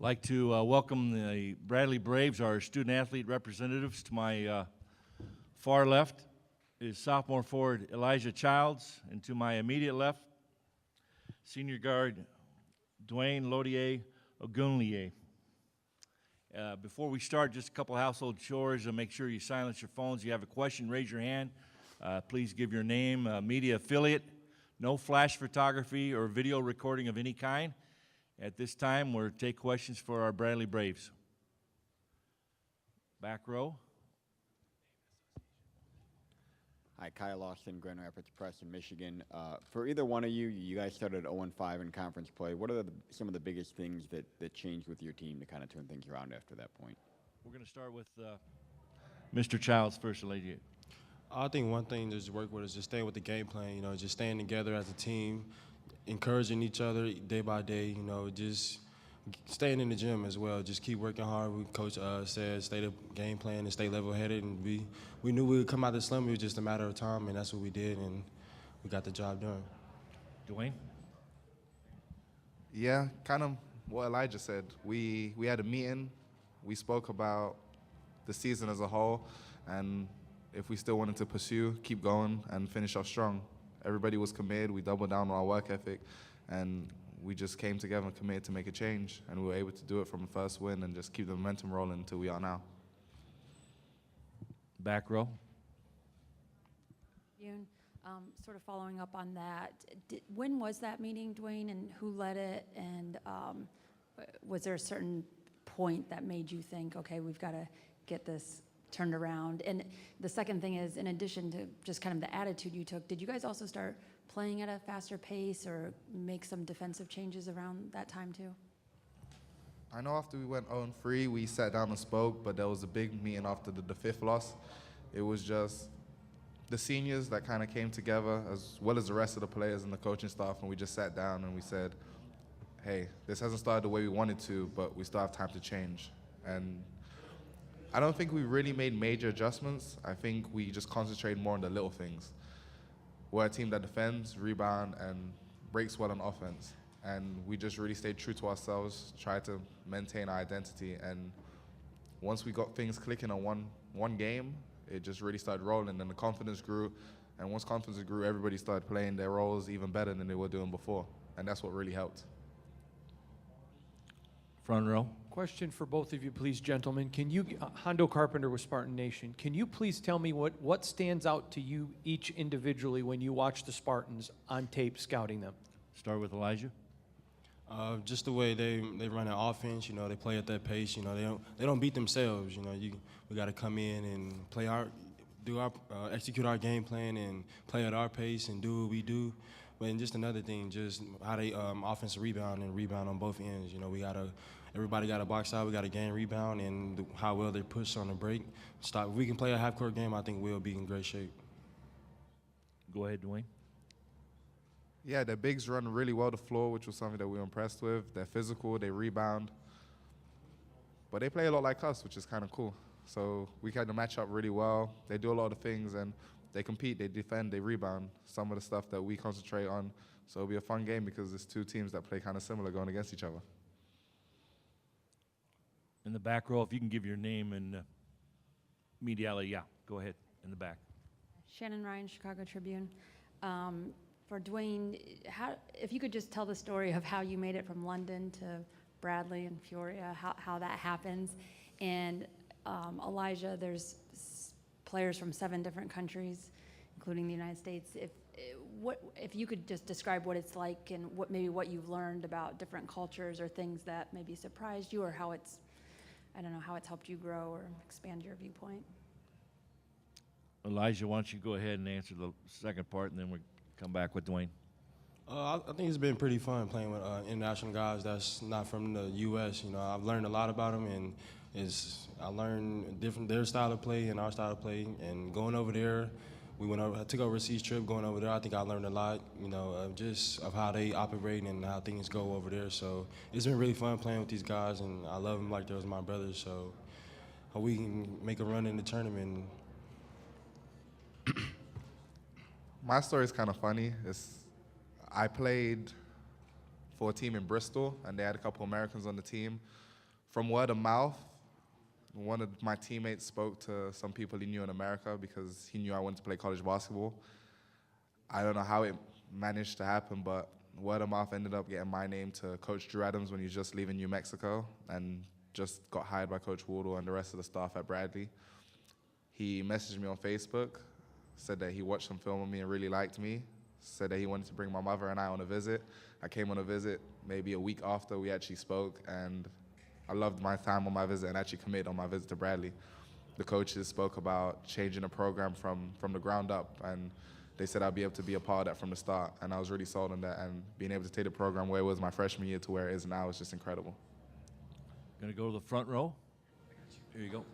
Like to welcome the Bradley Braves, our student-athlete representatives. To my far left is sophomore forward Elijah Childs, and to my immediate left, senior guard Dwayne Lodier Ogunlier. Before we start, just a couple household chores. Make sure you silence your phones. If you have a question, raise your hand. Please give your name, media affiliate. No flash photography or video recording of any kind. At this time, we'll take questions for our Bradley Braves. Back row. Hi, Kyle Austin, Grand Rapids Press in Michigan. For either one of you, you guys started 0-5 in conference play. What are some of the biggest things that changed with your team to kind of turn things around after that point? We're going to start with Mr. Childs first, Elijah. I think one thing to just work with is just staying with the game plan, just staying together as a team, encouraging each other day by day, just staying in the gym as well. Just keep working hard. Coach said stay the game plan and stay level-headed, and we knew we would come out of the slump. It was just a matter of time, and that's what we did, and we got the job done. Dwayne? Yeah, kind of what Elijah said. We had a meeting. We spoke about the season as a whole, and if we still wanted to pursue, keep going, and finish off strong. Everybody was committed. We doubled down on our work ethic, and we just came together and committed to make a change, and we were able to do it from the first win and just keep the momentum rolling until we are now. Back row. Sort of following up on that, when was that meeting, Dwayne, and who led it, and was there a certain point that made you think, okay, we've got to get this turned around? And the second thing is, in addition to just kind of the attitude you took, did you guys also start playing at a faster pace or make some defensive changes around that time too? I know after we went 0-3, we sat down and spoke, but there was a big meeting after the fifth loss. It was just the seniors that kind of came together, as well as the rest of the players and the coaching staff, and we just sat down and we said, hey, this hasn't started the way we wanted to, but we still have time to change. And I don't think we really made major adjustments. I think we just concentrated more on the little things. We're a team that defends, rebound, and breaks well on offense. And we just really stayed true to ourselves, tried to maintain our identity. And once we got things clicking on one game, it just really started rolling, and the confidence grew. And once confidence grew, everybody started playing their roles even better than they were doing before. And that's what really helped. Front row. Question for both of you, please, gentlemen. Can you, Hondo Carpenter with Spartan Nation, can you please tell me what stands out to you each individually when you watch the Spartans on tape scouting them? Start with Elijah. Just the way they run an offense, they play at that pace, they don't beat themselves, we got to come in and execute our game plan and play at our pace and do what we do. And just another thing, just how they offensive rebound and rebound on both ends. Everybody got to box out. We got to gain rebound, and how well they push on the break. Stop. If we can play a half-court game, I think we'll be in great shape. Go ahead, Dwayne. Yeah, their bigs run really well the floor, which was something that we were impressed with. They're physical, they rebound. But they play a lot like us, which is kind of cool. So we kind of match up really well. They do a lot of things, and they compete, they defend, they rebound, some of the stuff that we concentrate on. So it'll be a fun game because it's two teams that play kind of similar going against each other. In the back row, if you can give your name and media, yeah, go ahead, in the back. Shannon Ryan, Chicago Tribune. For Dwayne, if you could just tell the story of how you made it from London to Bradley and Peoria, how that happens. And Elijah, there's players from 7 different countries, including the United States. If you could just describe what it's like and what you've learned about different cultures or things that maybe surprised you, or how it's helped you grow or expand your viewpoint. Elijah, why don't you go ahead and answer the second part, and then we'll come back with Dwayne. I think it's been pretty fun playing with international guys that's not from the U.S. I've learned a lot about them, and I learned their style of play and our style of play. And going over there, I took an overseas trip. Going over there, I think I learned a lot, just of how they operate and how things go over there. So it's been really fun playing with these guys, and I love them like they was my brothers. So we can make a run in the tournament. My story is kind of funny. I played for a team in Bristol, and they had a couple Americans on the team. from word of mouth, one of my teammates spoke to some people he knew in America because he knew I wanted to play college basketball. I don't know how it managed to happen, but word of mouth ended up getting my name to Coach Drew Adams when he was just leaving New Mexico and just got hired by Coach Wardle and the rest of the staff at Bradley. He messaged me on Facebook, said that he watched some film of me and really liked me, said that he wanted to bring my mother and I on a visit. I came on a visit maybe a week after we actually spoke, and I loved my time on my visit and actually committed on my visit to Bradley. The coaches spoke about changing the program from the ground up, and they said I'd be able to be a part of that from the start, and I was really sold on that, and being able to take the program where it was my freshman year to where it is now is just incredible. Going to go to the front row. Here you go.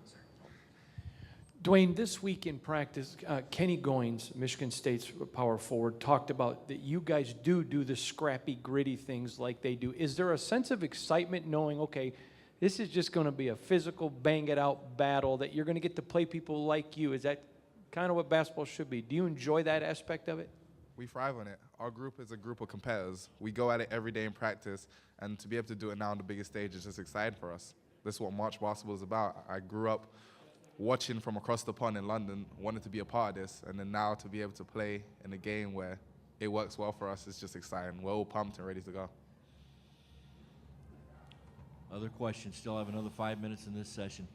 Dwayne, this week in practice, Kenny Goins, Michigan State's power forward, talked about that you guys do the scrappy, gritty things like they do. Is there a sense of excitement knowing, okay, this is just going to be a physical, bang-it-out battle, that you're going to get to play people like you? Is that kind of what basketball should be? Do you enjoy that aspect of it? We thrive on it. Our group is a group of competitors. We go at it every day in practice, and to be able to do it now on the biggest stage is just exciting for us. This is what March basketball is about. I grew up watching from across the pond in London, wanted to be a part of this, and then now to be able to play in a game where it works well for us is just exciting. We're all pumped and ready to go. Other questions? Still have another 5 minutes in this session.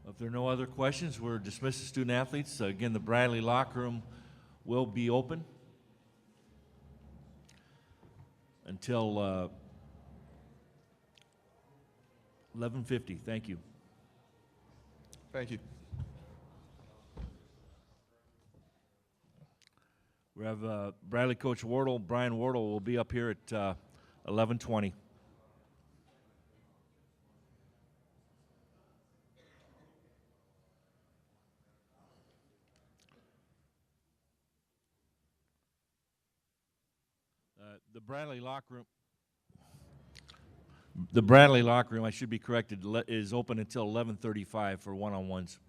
If there are no other questions, we're dismissed as student athletes. Again, the Bradley locker room will be open until 11:50. Thank you. Thank you. We have Bradley coach Wardle, Brian Wardle, will be up here at 11:20. The Bradley locker room. The Bradley locker room, I should be corrected, is open until 11:35 for one-on-ones.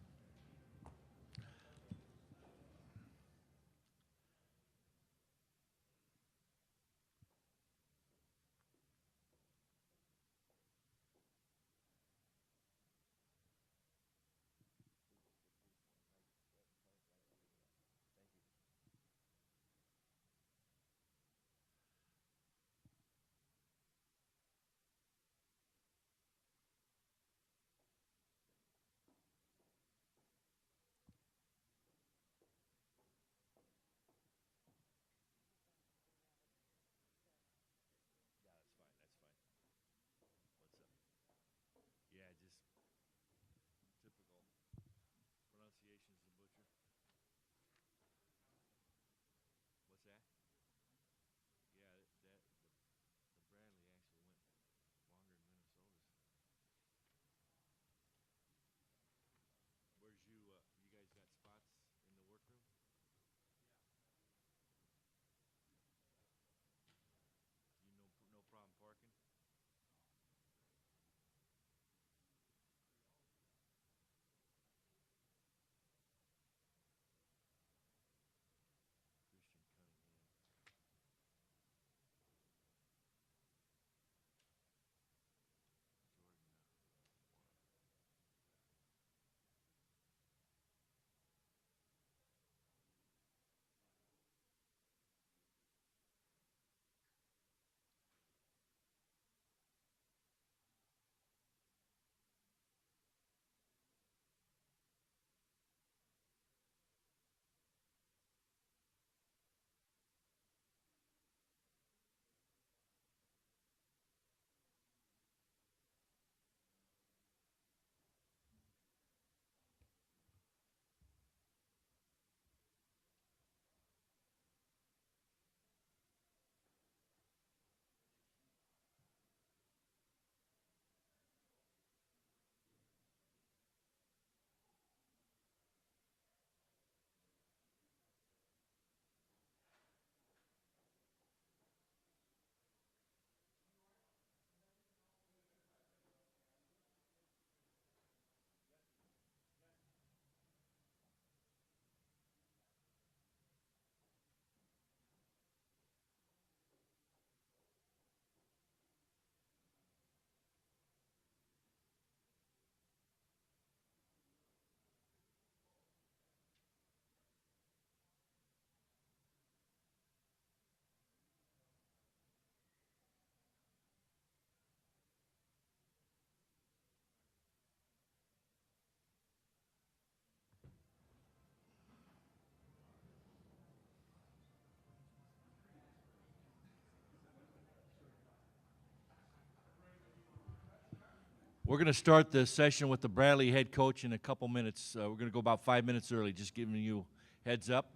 We're going to start the session with the Bradley head coach in a couple minutes. We're going to go about 5 minutes early, just giving you heads up.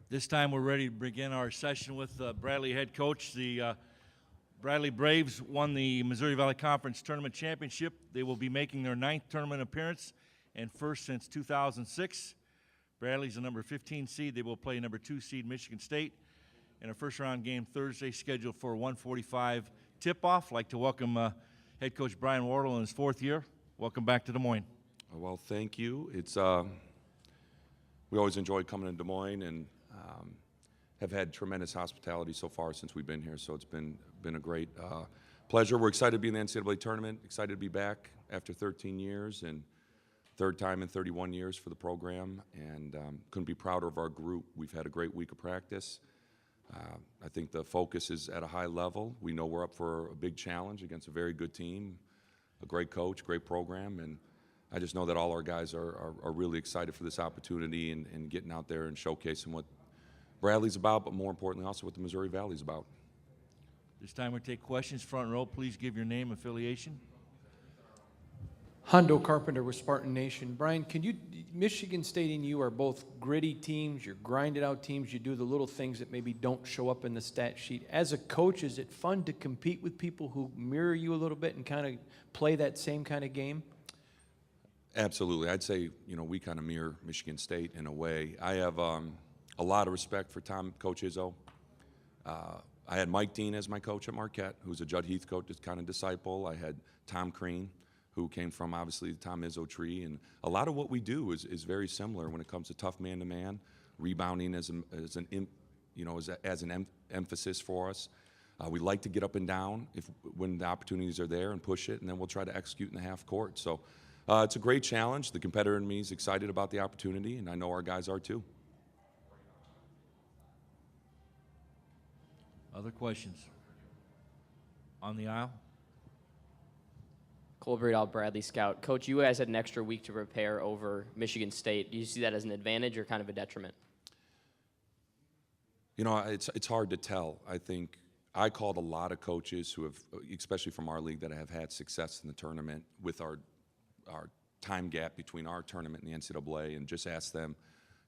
This time we're ready to begin our session with Bradley head coach. The Bradley Braves won the Missouri Valley Conference Tournament Championship. They will be making their 9th tournament appearance and first since 2006. Bradley's the number 15 seed. They will play number 2 seed Michigan State in a first-round game Thursday, scheduled for 1:45 tip-off. I'd like to welcome head coach Brian Wardle in his 4th year. Welcome back to Des Moines. Well, thank you. It's we always enjoy coming to Des Moines and have had tremendous hospitality so far since we've been here. So it's been a great pleasure. We're excited to be in the NCAA tournament. Excited to be back after 13 years and 3rd time in 31 years for the program. And couldn't be prouder of our group. We've had a great week of practice. I think the focus is at a high level. We know we're up for a big challenge against a very good team, a great coach, great program, and I just know that all our guys are really excited for this opportunity and getting out there and showcasing what Bradley's about, but more importantly also what the Missouri Valley's about. This time we take questions. Front row, please give your name, affiliation. Hondo Carpenter with Spartan Nation. Brian, Michigan State and you are both gritty teams. You're grinded out teams. You do the little things that maybe don't show up in the stat sheet. As a coach, is it fun to compete with people who mirror you a little bit and kind of play that same kind of game? Absolutely. I'd say, we kind of mirror Michigan State in a way. I have a lot of respect for Coach Izzo. I had Mike Dean as my coach at Marquette, who's a Judd Heath coach, kind of disciple. I had Tom Crean, who came from, obviously, the Tom Izzo tree. And a lot of what we do is very similar when it comes to tough man-to-man, rebounding as an emphasis for us. We like to get up and down when the opportunities are there and push it, and then we'll try to execute in the half court. So it's a great challenge. The competitor in me is excited about the opportunity, and I know our guys are too. Other questions? On the aisle? Cole Breedall, Bradley Scout. Coach, you guys had an extra week to prepare over Michigan State. Do you see that as an advantage or kind of a detriment? It's hard to tell. I think I called a lot of coaches who have, especially from our league, that have had success in the tournament with our time gap between our tournament and the NCAA, and just asked them,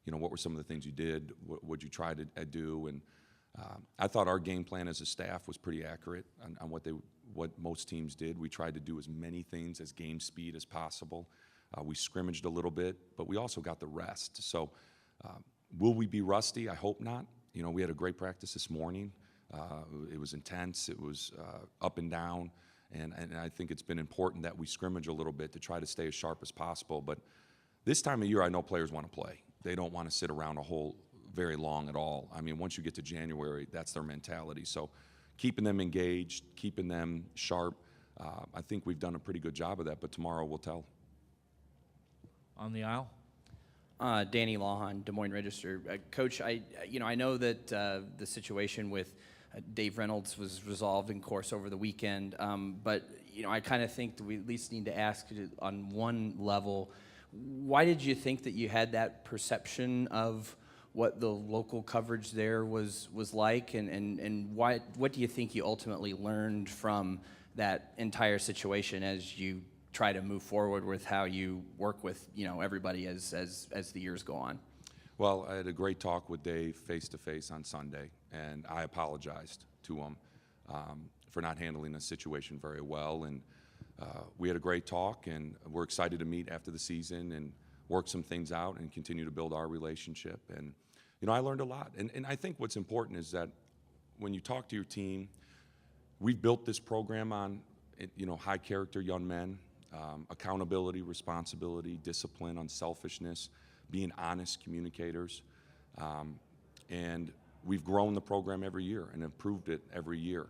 what were some of the things you did? What would you try to do? And I thought our game plan as a staff was pretty accurate on what most teams did. We tried to do as many things as game speed as possible. We scrimmaged a little bit, but we also got the rest. So will we be rusty? I hope not. We had a great practice this morning. It was intense. It was up and down. And I think it's been important that we scrimmage a little bit to try to stay as sharp as possible. But this time of year, I know players want to play. They don't want to sit around very long at all. I mean, once you get to January, that's their mentality. So keeping them engaged, keeping them sharp. I think we've done a pretty good job of that, but tomorrow will tell. On the aisle? Danny Lawhon, Des Moines Register. Coach, I know that the situation with Dave Reynolds was resolved, of course, over the weekend. But I kind of think that we at least need to ask on one level, why did you think that you had that perception of what the local coverage there was like, and what do you think you ultimately learned from that entire situation as you try to move forward with how you work with everybody as the years go on? Well, I had a great talk with Dave face-to-face on Sunday, and I apologized to him for not handling the situation very well. And we had a great talk, and we're excited to meet after the season and work some things out and continue to build our relationship. And, I learned a lot. And I think what's important is that when you talk to your team, we've built this program on, high-character young men, accountability, responsibility, discipline, unselfishness, being honest communicators. And we've grown the program every year and improved it every year.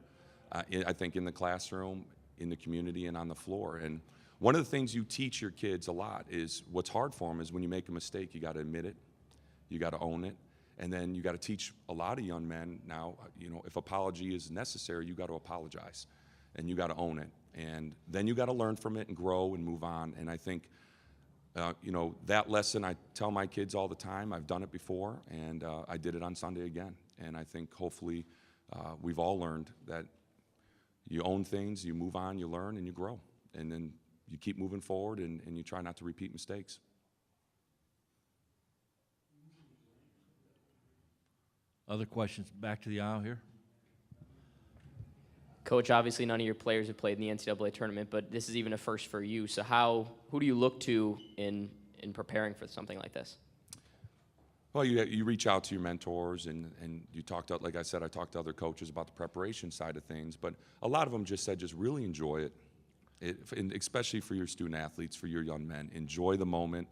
I think in the classroom, in the community, and on the floor. And one of the things you teach your kids a lot is what's hard for them is when you make a mistake, you got to admit it, you got to own it, and then you got to teach a lot of young men now, if apology is necessary, you got to apologize, and you got to own it. And then you got to learn from it and grow and move on. And I think, that lesson I tell my kids all the time. I've done it before, and I did it on Sunday again. And I think hopefully we've all learned that you own things, you move on, you learn, and you grow. And then you keep moving forward, and you try not to repeat mistakes. Other questions? Back to the aisle here. Coach, obviously none of your players have played in the NCAA tournament, but this is even a first for you. So who do you look to in preparing for something like this? Well, you reach out to your mentors, and you talk to, like I said, I talked to other coaches about the preparation side of things, but a lot of them just said, just really enjoy it, and especially for your student athletes, for your young men. Enjoy the moment.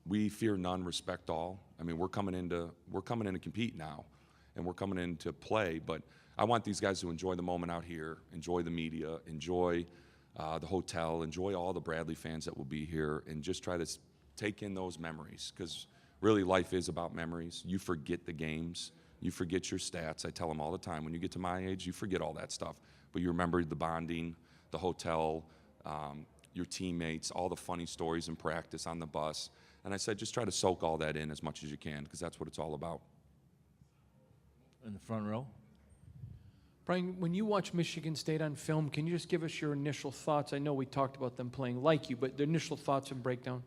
We fear none, respect all. I mean, we're coming in to compete now, and we're coming in to play, but I want these guys to enjoy the moment out here, enjoy the media, enjoy the hotel, enjoy all the Bradley fans that will be here, and just try to take in those memories, because really life is about memories. You forget the games, you forget your stats. I tell them all the time, when you get to my age, you forget all that stuff, but you remember the bonding, the hotel, your teammates, all the funny stories in practice on the bus. And I said, just try to soak all that in as much as you can, because that's what it's all about. In the front row. Brian, when you watch Michigan State on film, can you just give us your initial thoughts? I know we talked about them playing like you, but the initial thoughts and breakdown.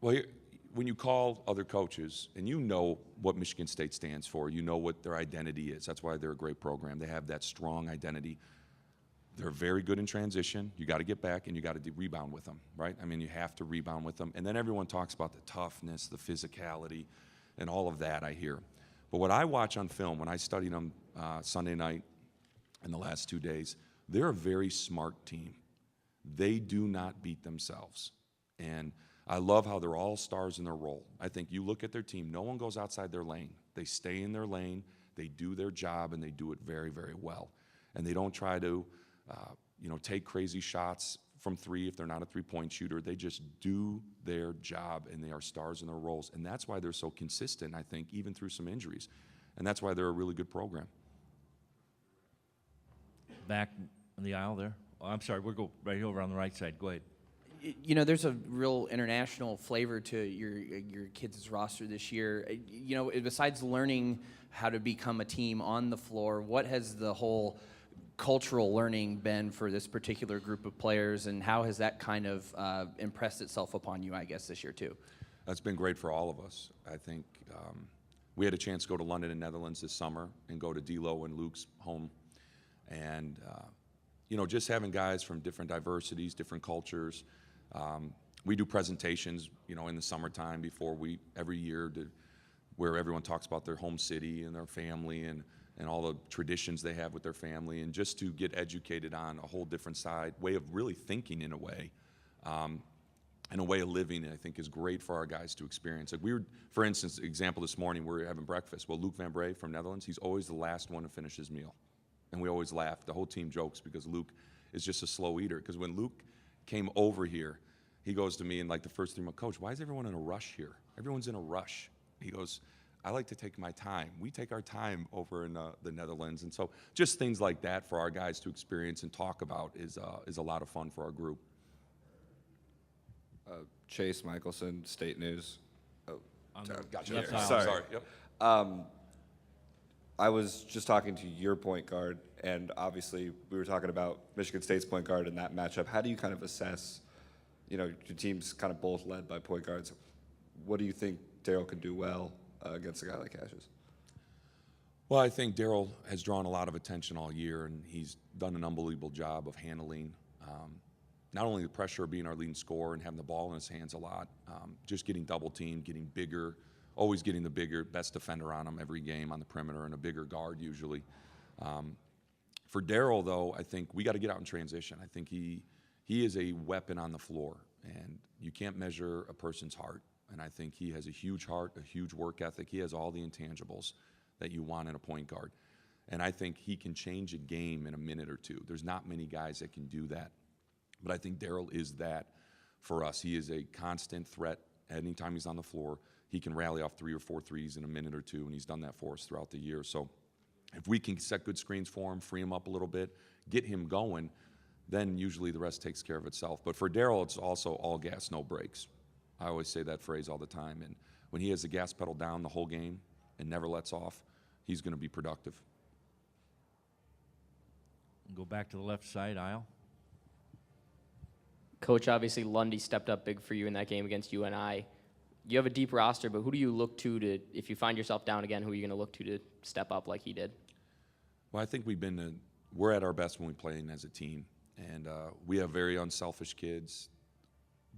Well, when you call other coaches, and you know what Michigan State stands for, you know what their identity is. That's why they're a great program. They have that strong identity. They're very good in transition. You got to get back, and you got to rebound with them, right? I mean, you have to rebound with them. And then everyone talks about the toughness, the physicality, and all of that I hear. But what I watch on film, when I studied them Sunday night and the last 2 days, they're a very smart team. They do not beat themselves. And I love how they're all stars in their role. I think you look at their team, no one goes outside their lane. They stay in their lane, they do their job, and they do it very, very well. And they don't try to take crazy shots from three if they're not a three-point shooter. They just do their job, and they are stars in their roles. And that's why they're so consistent, I think, even through some injuries. And that's why they're a really good program. Back in the aisle there. Oh, I'm sorry, we'll go right over on the right side. Go ahead. There's a real international flavor to your kids' roster this year. Besides learning how to become a team on the floor, what has the whole cultural learning been for this particular group of players, and how has that kind of impressed itself upon you, I guess, this year too? That's been great for all of us. I think we had a chance to go to London and Netherlands this summer and go to D'Lo and Luke's home. And, just having guys from different diversities, different cultures. We do presentations, in the summertime every year where everyone talks about their home city and their family and all the traditions they have with their family, and just to get educated on a whole different way of really thinking in a way. and a way of living, I think, is great for our guys to experience. Like for instance, example this morning, we were having breakfast. Well, Luke Van Bray from Netherlands, he's always the last one to finish his meal. And we always laugh. The whole team jokes because Luke is just a slow eater. Because when Luke came over here, he goes to me and like the first thing, Coach, why is everyone in a rush here? Everyone's in a rush. He goes, I like to take my time. We take our time over in the Netherlands. And so just things like that for our guys to experience and talk about is a lot of fun for our group. Chase Michelson, State News. Oh, Gotcha. Left Sorry. side. Sorry. Yep. I was just talking to your point guard, and obviously we were talking about Michigan State's point guard in that matchup. How do you kind of assess, your team's kind of both led by point guards. What do you think Daryl could do well against a guy like Cassius? Well, I think Daryl has drawn a lot of attention all year, and he's done an unbelievable job of handling not only the pressure of being our leading scorer and having the ball in his hands a lot, just getting double teamed, getting bigger, always getting the bigger, best defender on him every game on the perimeter and a bigger guard usually. For Daryl, though, I think we got to get out in transition. I think he is a weapon on the floor, and you can't measure a person's heart. And I think he has a huge heart, a huge work ethic. He has all the intangibles that you want in a point guard. And I think he can change a game in a minute or two. There's not many guys that can do that. But I think Daryl is that for us. He is a constant threat. Anytime he's on the floor, he can rally off 3 or 4 threes in a minute or two, and he's done that for us throughout the year. So if we can set good screens for him, free him up a little bit, get him going, then usually the rest takes care of itself. But for Daryl, it's also all gas, no brakes. I always say that phrase all the time. And when he has the gas pedal down the whole game and never lets off, he's going to be productive. Go back to the left side aisle. Coach, obviously Lundy stepped up big for you in that game against UNI. You have a deep roster, but who do you look to if you find yourself down again, who are you going to look to step up like he did? Well, I think we're at our best when we play as a team. And we have very unselfish kids.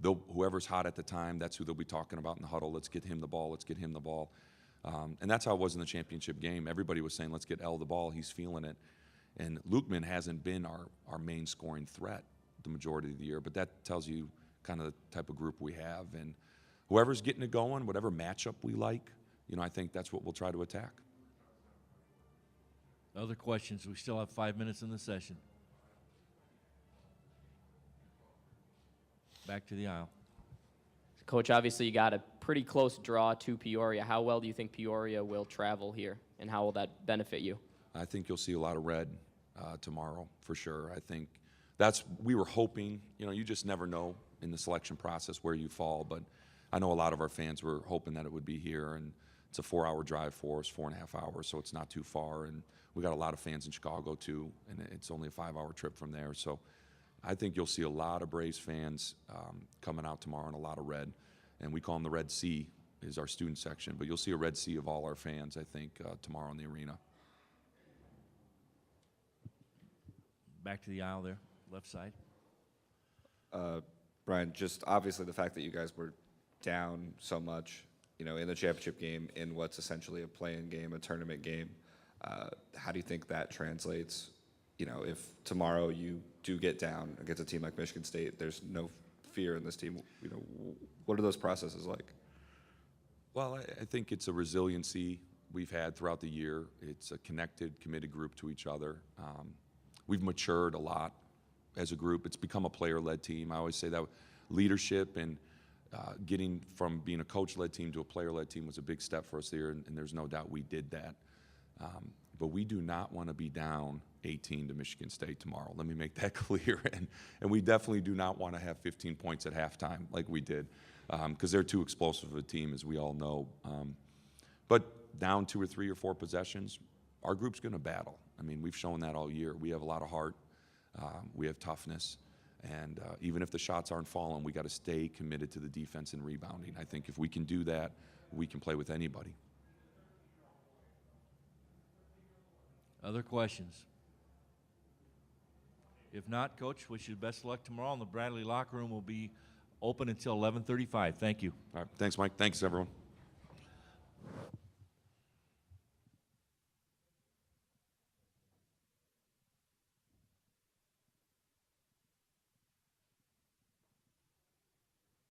Whoever's hot at the time, that's who they'll be talking about in the huddle. Let's get him the ball. Let's get him the ball. And that's how it was in the championship game. Everybody was saying, let's get L the ball. He's feeling it. And Lukeman hasn't been our main scoring threat the majority of the year, but that tells you kind of the type of group we have. And whoever's getting it going, whatever matchup we like, I think that's what we'll try to attack. Other questions? We still have 5 minutes in the session. Back to the aisle. Coach, obviously you got a pretty close draw to Peoria. How well do you think Peoria will travel here, and how will that benefit you? I think you'll see a lot of red tomorrow for sure. I think we were hoping, you just never know in the selection process where you fall, but I know a lot of our fans were hoping that it would be here, and it's a 4-hour drive for us, 4.5 hours, so it's not too far, and we got a lot of fans in Chicago too, and it's only a 5-hour trip from there, so I think you'll see a lot of Braves fans coming out tomorrow and a lot of red, and we call them the Red Sea is our student section, but you'll see a Red Sea of all our fans, I think, tomorrow in the arena. Back to the aisle there, left side. Brian, just obviously the fact that you guys were down so much, in the championship game, in what's essentially a play-in game, a tournament game, how do you think that translates? If tomorrow you do get down against a team like Michigan State, there's no fear in this team. What are those processes like? Well, I think it's a resiliency we've had throughout the year. It's a connected, committed group to each other. We've matured a lot as a group. It's become a player-led team. I always say that leadership and getting from being a coach-led team to a player-led team was a big step for us there, and there's no doubt we did that. But we do not want to be down 18 to Michigan State tomorrow. Let me make that clear. And we definitely do not want to have 15 points at halftime like we did, because they're too explosive of a team, as we all know. But down 2 or 3 or 4 possessions, our group's going to battle. I mean, we've shown that all year. We have a lot of heart. We have toughness. And even if the shots aren't falling, we got to stay committed to the defense and rebounding. I think if we can do that, we can play with anybody. Other questions? If not, Coach, wish you the best of luck tomorrow, and the Bradley locker room will be open until 11:35. Thank you. All right. Thanks, Mike. Thanks, everyone.